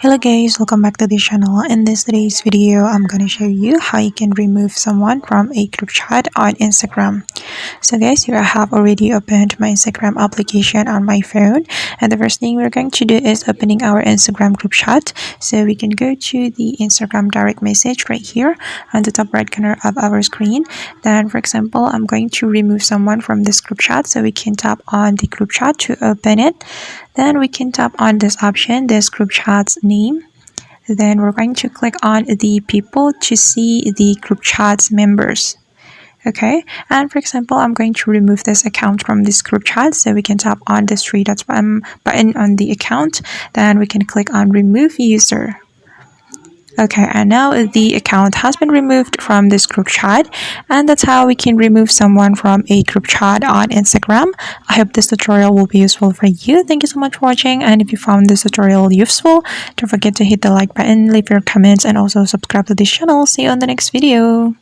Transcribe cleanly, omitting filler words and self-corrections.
Hello guys, welcome back to the channel. In today's video, I'm gonna show you how you can remove someone from a group chat on Instagram. So guys, here I have already opened my Instagram application on my phone, and the first thing we're going to do is opening our Instagram group chat. So we can go to the Instagram direct message right here on the top right corner of our screen. Then for example, I'm going to remove someone from this group chat, so we can tap on the group chat to open it. Then we can tap on this option, this group chat's name. Then we're going to click on the people to see the group chat's members. Okay, and for example, I'm going to remove this account from this group chat, so we can tap on this three dots button on the account. Then we can click on remove user. Okay, and now the account has been removed from this group chat, and that's how we can remove someone from a group chat on Instagram. I hope this tutorial will be useful for you. Thank you so much for watching, and if you found this tutorial useful, don't forget to hit the like button, leave your comments, and also subscribe to this channel. See you on the next video.